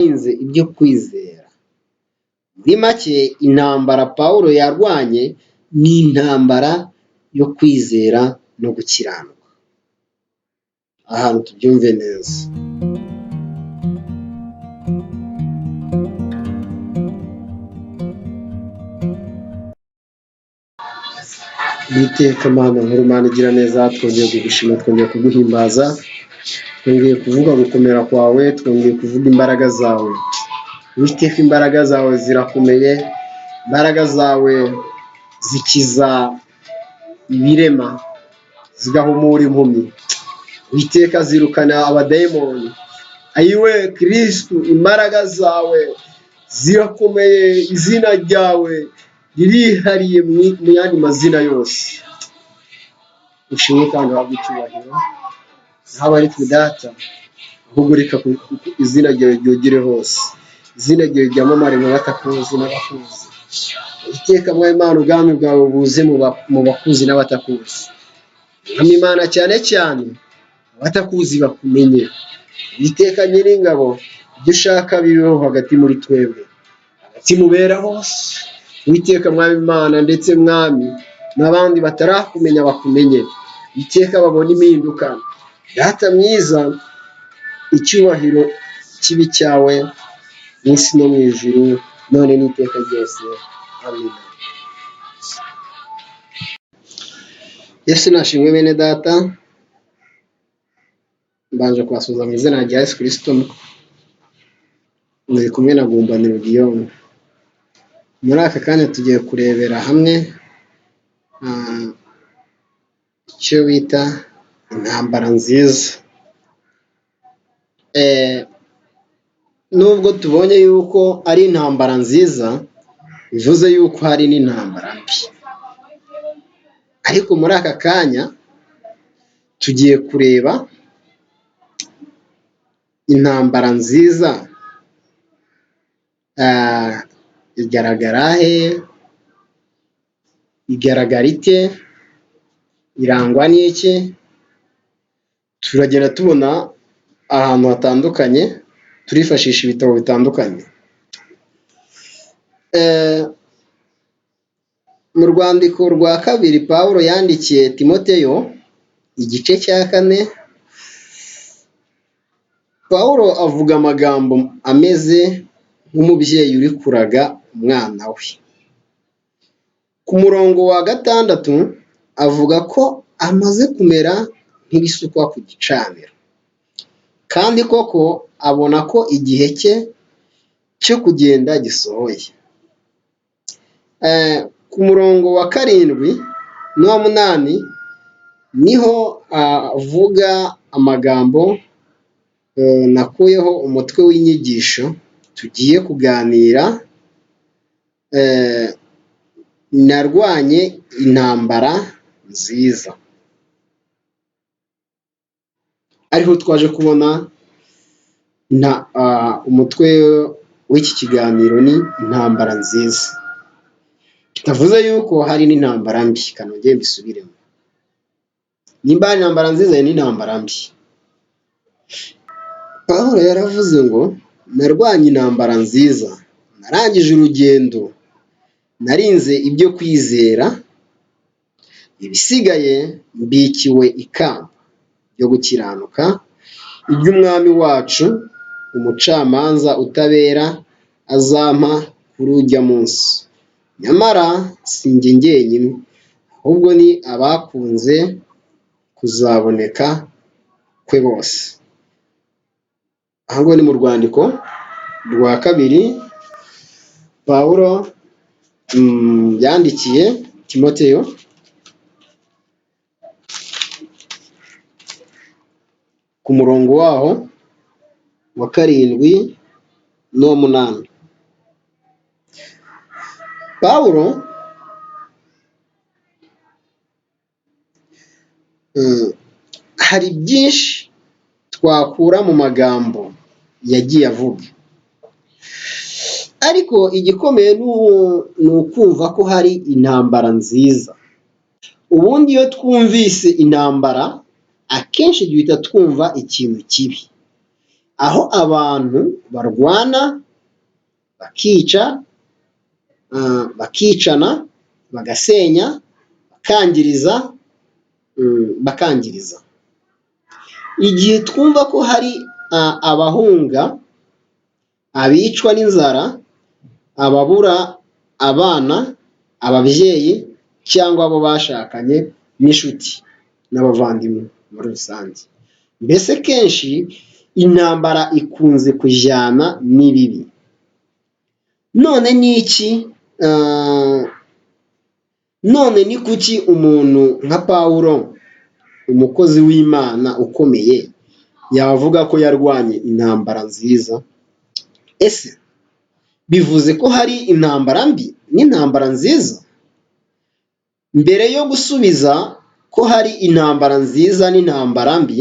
Yarinze ibyo kwizera. Muri make intambara Pawulo yarwanye ni intambara yo kwizera no gukiranuka. Ahantu tubyumve neza. Uwiteka Mana nkuru, Mana igira neza, twongeye kugushima, twongeye kuguhimbaza, twongeye kuvuga gukomera kwawe, twongeye kuvuga imbaraga zawe. Uwiteka, imbaraga zawe zirakomeye, imbaraga zawe zikiza ibirema, zigahumura impumyi. Uwiteka, zirukana abadayimoni. Ayiwe Kristu, imbaraga zawe zirakomeye, izina ryawe ririhariye mu yandi mazina yose. Ushimwe kandi uhabwe icyubahiro. Haba ari ku data, ahubwo reka izina ryawe ryogere hose. Izina ryawe ryamamare mu batakuzi n'abakuzi. Uwiteka Mwami Imana, ubwami bwawe buze mu bakuzi n'abatakuzi. Mwami Imana, cyane cyane abatakuzi bakumenye. Uwiteka Nyiringabo, ibyo ushaka bibeho hagati muri twebwe, hagati mubera hose. Uwiteka Mwami Imana, ndetse Mwami n'abandi batarakumenya bakumenye. Uwiteka babona impinduka. Data mwiza, icyubahiro kibi cyawe mu isi no mu ijuru, none n'iteka ryose. Amina. Yesu nashimwe bene data. Mbanje kubasuhuza mu izina rya Yesu Kristo. Muri kumwe na Gumbaniro Guillaume. Muri aka kanya tugiye kurebera hamwe icyo bita intambara nziza. Nubwo tubonye yuko ari intambara nziza, bivuze yuko hari n'intambara mbi. Ariko muri aka kanya tugiye kureba intambara nziza igaragara he, igaragara ite, irangwa n'iki. Turagenda tubona ahantu hatandukanye, turifashisha ibitabo bitandukanye. Mu rwandiko rwa kabiri Pawulo yandikiye Timoteyo, igice cya 4, Pawulo avuga amagambo ameze nk'umubyeyi uri kuraga umwana we. Ku murongo wa 6 avuga ko amaze kumera nk'ibisukwa ku gicaniro, kandi koko abona ko igihe cye cyo kugenda gisohoye. Ku murongo wa 7 n'uwa 8 niho avuga amagambo nakuyeho umutwe w'inyigisho tugiye kuganira. Narwanye intambara nziza. Ariho twaje kubona umutwe w'iki kiganiro ni intambara nziza. Tavuze yuko hari n'intambara mbi, kanongeye mbisubiremo. Nimba hari intambara nziza n'intambara mbi. Pawulo yaravuze ngo narwanye intambara nziza, narangije urugendo, narinze ibyo kwizera, ibisigaye mbikiwe ikamba ryo gukiranuka, iby'umwami wacu umucamanza utabera azampa kuri ujya munsi. Nyamara si njye njyenyine, ahubwo ni abakunze kuzaboneka kwe bose. Aha ni mu rwandiko rwa 2 Pawulo yandikiye Timoteyo, ku murongo waho wa 7 n'uwa 8. Pawulo hari byinshi twakura mu magambo yagiye avuga, ariko igikomeye ni ukumva ko hari intambara nziza. Ubundi iyo twumvise intambara, akenshi duhita twumva ikintu kibi, aho abantu barwana bakica, bakicana, bagasenya, bakangiriza. Igihe twumva ko hari abahunga, abicwa n'inzara, ababura abana, ababyeyi cyangwa abo bashakanye n'inshuti n'abavandimwe muri rusange. Mbese kenshi intambara ikunze kujyana n'ibibi. None ni kuki umuntu nka Pawulo, umukozi w'Imana ukomeye, yavuga ko yarwanye intambara nziza? Ese bivuze ko hari intambara mbi n'intambara nziza? Mbere yo gusubiza ko hari intambara nziza n'intambara mbi,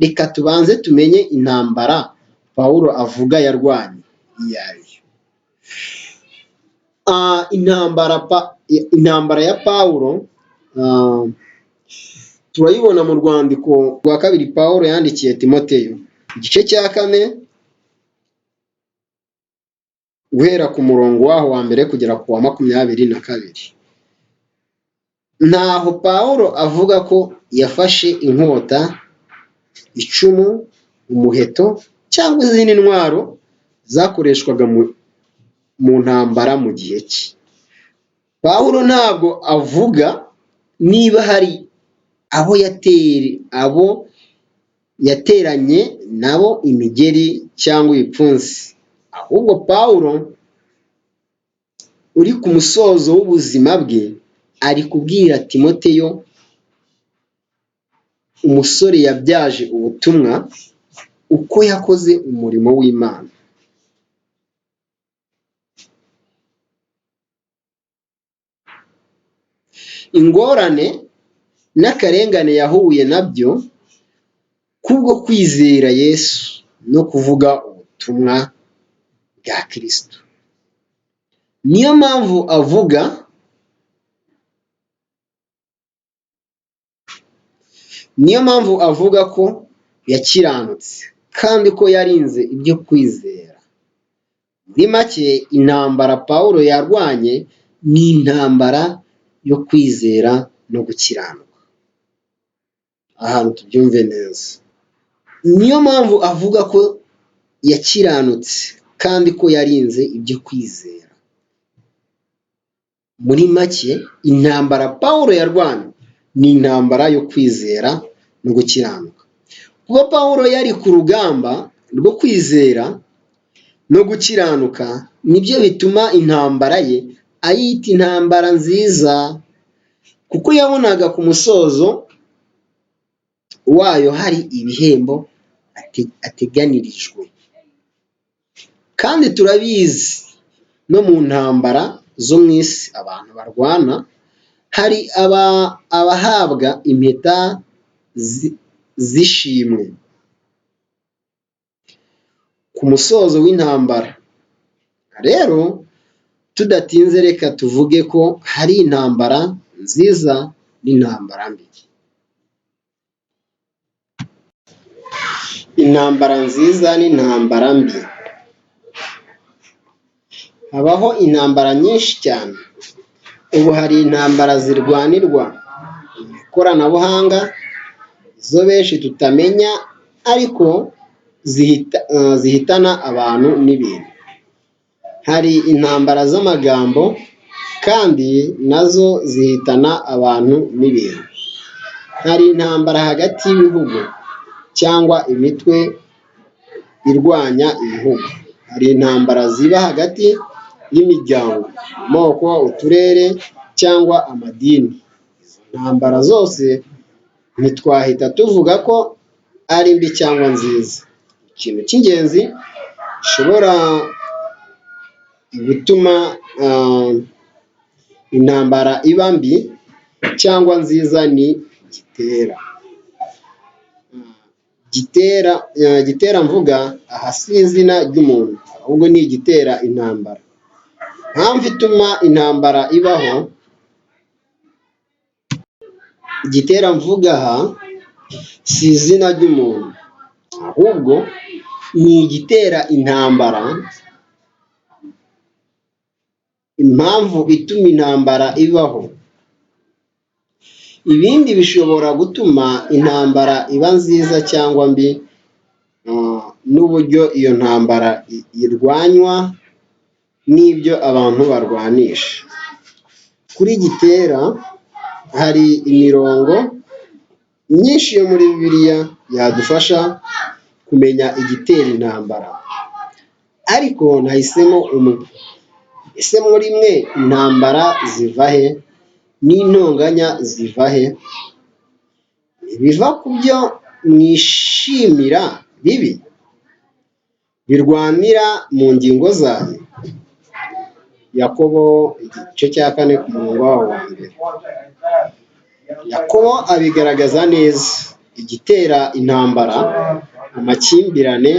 reka tubanze tumenye intambara Pawulo avuga yarwanye iyo ari yo. Intambara ya Pawulo turayibona mu rwandiko rwa kabiri Pawulo yandikiye Timoteyo, igice cya 4 guhera ku murongo waho wa mbere kugera ku wa 22. Ntaho Pawulo avuga ko yafashe inkota, icumu, umuheto cyangwa izindi ntwaro zakoreshwaga mu ntambara mu gihe cye. Pawulo ntabwo avuga niba hari abo yateranye nabo imigeri cyangwa ibipfunsi, ahubwo Pawulo uri ku musozo w'ubuzima bwe ari kubwira Timoteyo, umusore yabyaje ubutumwa, uko yakoze umurimo w'Imana. Ingorane n'akarengane yahuye nabyo kubwo kwizera Yesu no kuvuga ubutumwa bwa Kristo. Niyo mpamvu avuga ko yakiranutse kandi ko yarinze ibyo kwizera. Muri make, intambara Pawulo yarwanye ni intambara yo kwizera no gukiranuka. Ahantu tubyumve neza. Niyo mpamvu avuga ko yakiranutse kandi ko yarinze ibyo kwizera. Muri make, intambara Pawulo yarwanye ni intambara yo kwizera no gukiranuka. Kuba Pawulo yari ku rugamba rwo kwizera no gukiranuka, nibyo bituma intambara ye ayita intambara nziza, kuko yabonaga ku musozo wayo hari ibihembo ateganirijwe. Kandi turabizi no mu ntambara zo mu isi abantu barwana, hari abahabwa impeta z'ishimwe ku musozo w'intambara. Rero tudatinze, reka tuvuge ko hari intambara nziza n'intambara mbi. Intambara nziza n'intambara mbi. Habaho intambara nyinshi cyane. Ubu hari intambara zirwanirwa mu ikoranabuhanga, izo benshi tutamenya ariko zihitana abantu n'ibintu. Hari intambara z'amagambo kandi nazo zihitana abantu n'ibintu. Hari intambara hagati y'ibihugu cyangwa imitwe irwanya ibihugu. Hari intambara ziba hagati y'imiryango, amoko, uturere cyangwa amadini. Izo ntambara zose ntitwahita tuvuga ko ari mbi cyangwa nziza. Ikintu cy'ingenzi gishobora gutuma intambara iba mbi cyangwa nziza ni gitera mvuga aha si izina ry'umuntu, ahubwo ni igitera intambara. Mpamvu ituma intambara ibaho, igitera mvuga aha si izina ry'umuntu, ahubwo ni igitera intambara. Impamvu ituma intambara ibaho, ibindi bishobora gutuma intambara iba nziza cyangwa mbi, n'uburyo iyo ntambara irwanywa n'ibyo abantu barwanisha. Kuri Gitera hari imirongo myinshi yo muri Bibiliya yadufasha kumenya igitera intambara, ariko nahisemo umwe. Ese muri mwe intambara ziva he n'intonganya ziva he? Biva ku byo mwishimira bibi birwanira mu ngingo zanyu. Yakobo igice cya 4 ku murongo wa mbere. Yakobo abigaragaza neza igitera intambara, amakimbirane,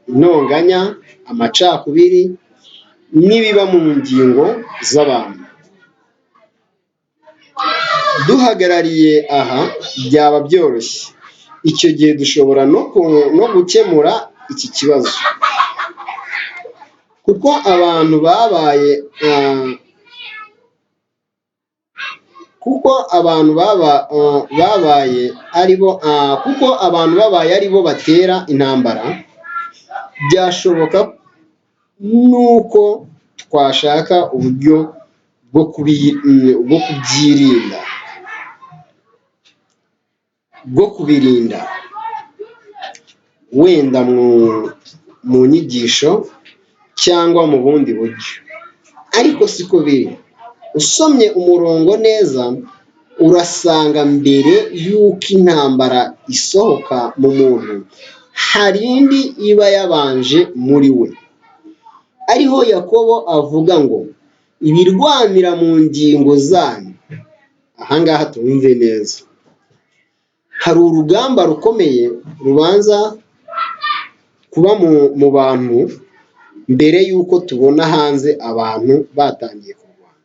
intonganya, amacakubiri n'ibiba mu ngingo z'abantu. Duhagarariye aha byaba byoroshye, icyo gihe dushobora no gukemura iki kibazo, kuko abantu babaye ari bo batera intambara. Byashoboka nuko twashaka uburyo bwo kubirinda, wenda mu nyigisho cyangwa mu bundi buryo, ariko siko biri. Usomye umurongo neza urasanga mbere y'uko intambara isohoka mu muntu hari indi iba yabanje muri we, ariho Yakobo avuga ngo ibirwanira mu ngingo zanyu. Ahangaha tumwumve neza, hari urugamba rukomeye rubanza kuba mu bantu mbere y'uko tubona hanze abantu batangiye kurwana.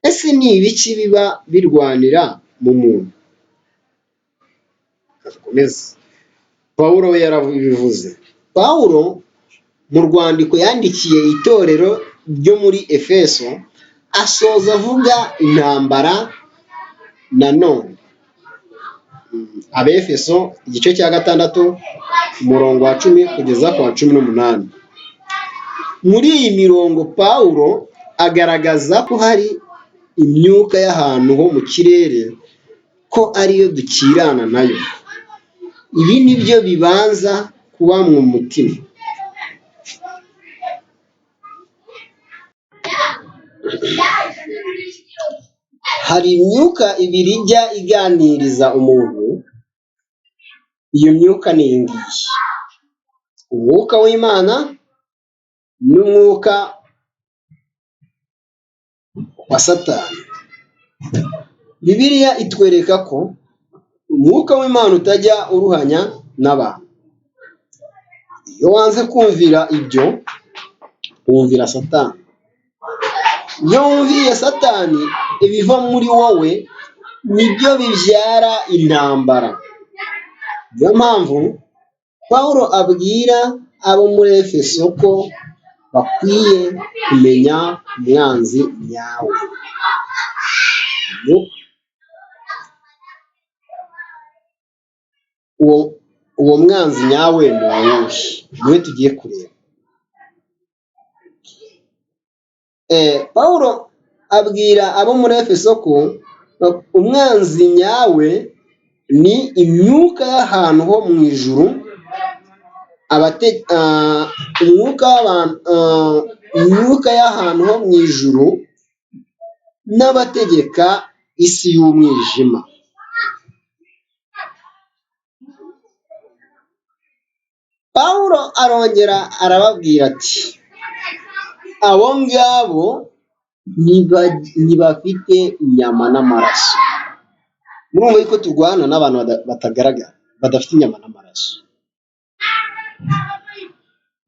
Ese ni ibiki biba birwanira mu muntu? Pawulo we yarabivuze. Pawulo mu rwandiko yandikiye itorero ryo muri Efeso asoza avuga intambara nanone. Abefeso igice cya 6 umurongo wa 10 kugeza ku wa 18. Muri iyi mirongo Pawulo agaragaza ko hari imyuka y'ahantu ho mu kirere ko ariyo dukirana nayo. Ibi nibyo bibanza kuba mu mutima. Hari imyuka ibiri ijya iganiriza umuntu. Iyo myuka ni iyi: umwuka w'Imana n'umwuka wa Satani. Bibiliya itwereka ko umwuka w'Imana utajya uruhanya n'abantu. Iyo wanze kumvira ibyo, wumvira Satani. Iyo wumviye Satani, ibiva muri wowe nibyo bibyara intambara. Niyo mpamvu Pawulo abwira abo muri Efeso ko bakwiye kumenya umwanzi nyawe. Uwo mwanzi nyawe ni uwuhe? Niwe tugiye kureba. Pawulo abwira abo muri Efeso ko umwanzi nyawe ni imyuka y'ahantu ho mu ijuru, imyuka y'ahantu ho mu ijuru n'abategeka isi y'umwijima. Pawulo arongera arababwira ati, abo ngabo ntibafite inyama n'amaraso. Murumva yuko turwana n'abantu batagaragara, badafite inyama n'amaraso.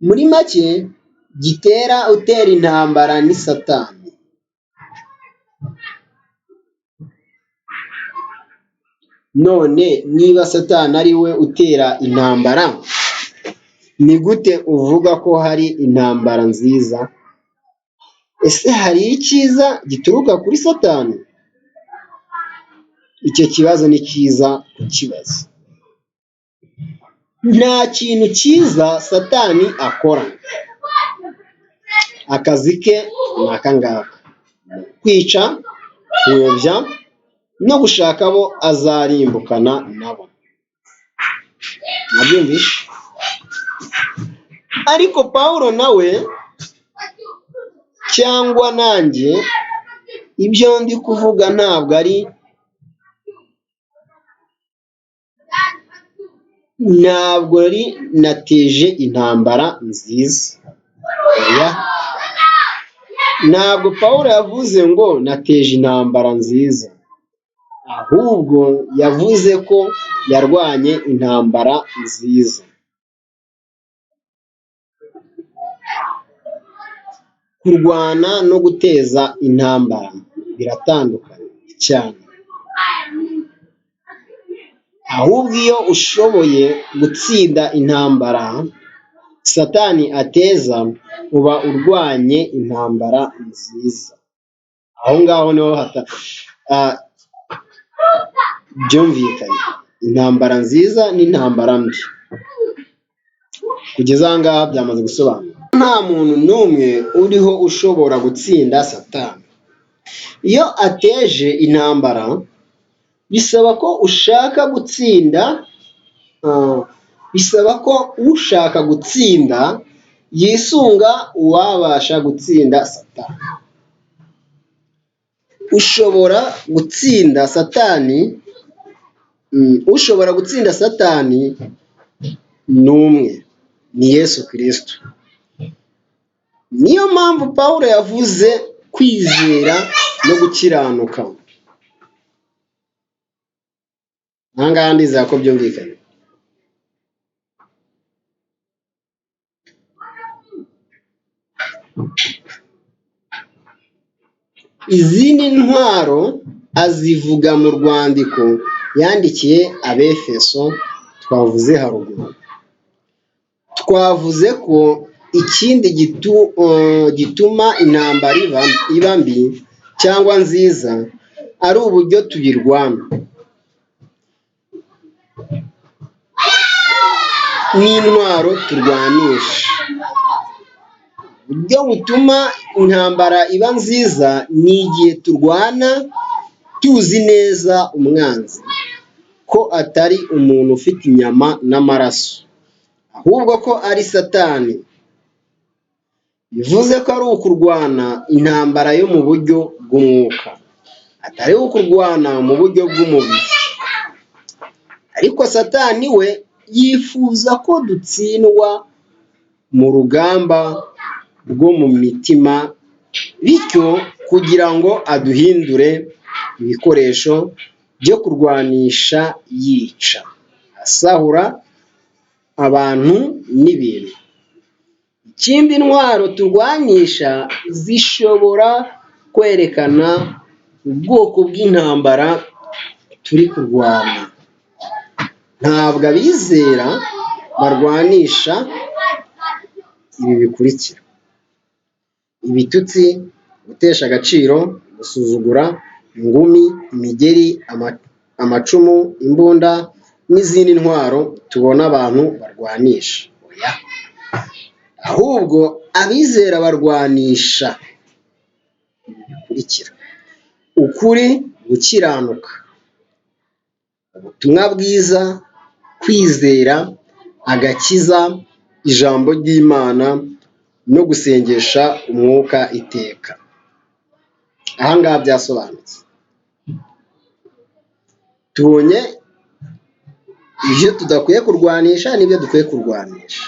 Muri make, Gitera utera intambara ni Satani. None niba Satani ari we utera intambara, ni gute uvuga ko hari intambara nziza? Ese hari icyiza gituruka kuri Satani? Icyo kibazo ni cyiza kukibaza. Nta kintu cyiza Satani akora. Akazi ke ni aka ngaka: kwica, kuyobya no gushaka abo azarimbukana nabo. Nabyumvishe? Ariko Pawulo nawe cyangwa nanjye, ibyo ndi kuvuga ntabwo ari nateje intambara nziza. Oya, ntabwo Pawulo yavuze ngo nateje intambara nziza, ahubwo yavuze ko yarwanye intambara nziza. Kurwana no guteza intambara biratandukanye cyane. Ahubwo iyo ushoboye gutsinda intambara Satani ateza, uba urwanye intambara nziza. Aho ngaho niho byumvikanye. Intambara nziza n'intambara mbi. Kugeza aha ngaha byamaze gusobanura. Nta muntu n'umwe uriho ushobora gutsinda Satani. Iyo ateje intambara, bisaba ko ushaka gutsinda yisunga uwabasha gutsinda Satani. Ushobora gutsinda Satani n'umwe, ni Yesu Kristo. Niyo mpamvu Pawulo yavuze kwizera no gukiranuka. Aha ngaha ndizera ko byumvikanye. Izindi ntwaro azivuga mu rwandiko yandikiye Abefeso twavuze haruguru. Twavuze ko ikindi gituma intambara iba mbi cyangwa nziza ari uburyo tuyirwana. N'intwaro turwanisha. Uburyo butuma intambara iba nziza ni igihe turwana tuzi neza umwanzi ko atari umuntu ufite inyama n'amaraso, ahubwo ko ari Satani. Bivuze ko ari ukurwana intambara yo mu buryo bw'umwuka, atari ukurwana mu buryo bw'umubiri. Ariko Satani we yifuza ko dutsindwa mu rugamba rwo mu mitima, bityo kugira ngo aduhindure ibikoresho byo kurwanisha, yica, asahura abantu n'ibintu. Ikindi ntwaro turwanisha zishobora kwerekana ubwoko bw'intambara turi kurwana. Ntabwo abizera barwanisha ibi bikurikira: ibitutsi, gutesha agaciro, gusuzugura, ingumi, imigeri, amacumu, imbunda n'izindi ntwaro tubona abantu barwanisha. Oya, ahubwo abizera barwanisha ibi bikurikira: ukuri, gukiranuka, ubutumwa bwiza, kwizera, agakiza, ijambo ry'Imana no gusengesha umwuka iteka. Aha ngaha byasobanutse. Tubonye ibyo tudakwiye kurwanisha n'ibyo dukwiye kurwanisha.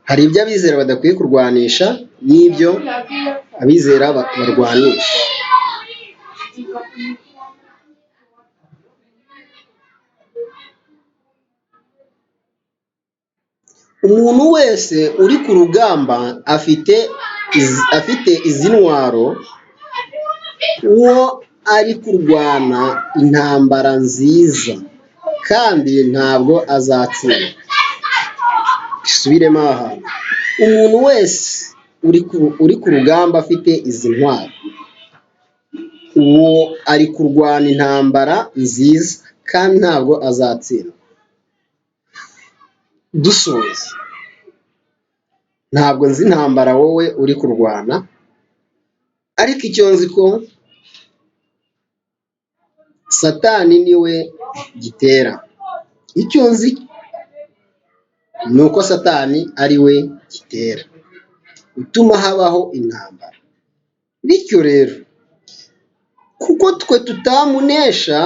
Hari ibyo abizera badakwiye kurwanisha n'ibyo abizera barwanisha. umuntu wese uri ku rugamba afite izi ntwaro, uwo ari kurwana intambara nziza kandi ntabwo azatsinda. Isubiremo aha hantu, umuntu wese uri ku rugamba afite izi ntwaro, uwo ari kurwana intambara nziza kandi ntabwo azatsinda. Dusoza, ntabwo nzi intambara wowe uri kurwana, ariko icyo nzi ko Satani niwe gitera. Icyo nzi ni uko Satani ari we gitera, utuma habaho intambara. Bityo rero, kuko twe tutamunesha,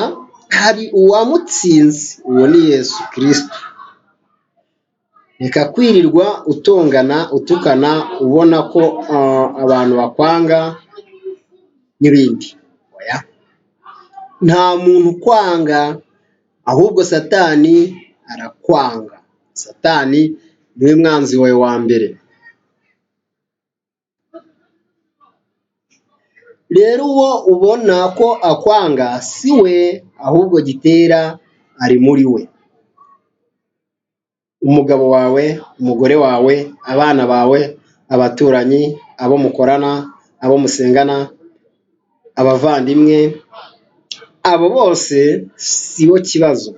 hari uwamutsinze, uwo ni Yesu Kristo. Reka kwirirwa utongana, utukana, ubona ko abantu bakwanga n'ibindi. Oya, nta muntu ukwanga, ahubwo Satani arakwanga. Satani niwe mwanzi wawe wa mbere. Rero uwo ubona ko akwanga si we, ahubwo gitera ari muri we. Umugabo wawe, umugore wawe, abana bawe, abaturanyi, abo mukorana, abo musengana, abavandimwe, abo bose si bo kibazo.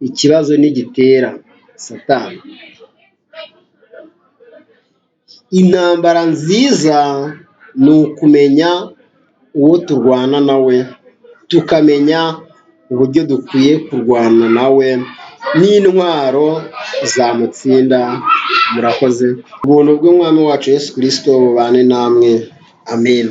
Ikibazo ni gitera, Satani. Intambara nziza ni ukumenya uwo turwana nawe, tukamenya uburyo dukwiye kurwana nawe n'intwaro zamutsinda. Murakoze. Ubuntu bw'Umwami wacu Yesu Kristo bubane namwe. Amen.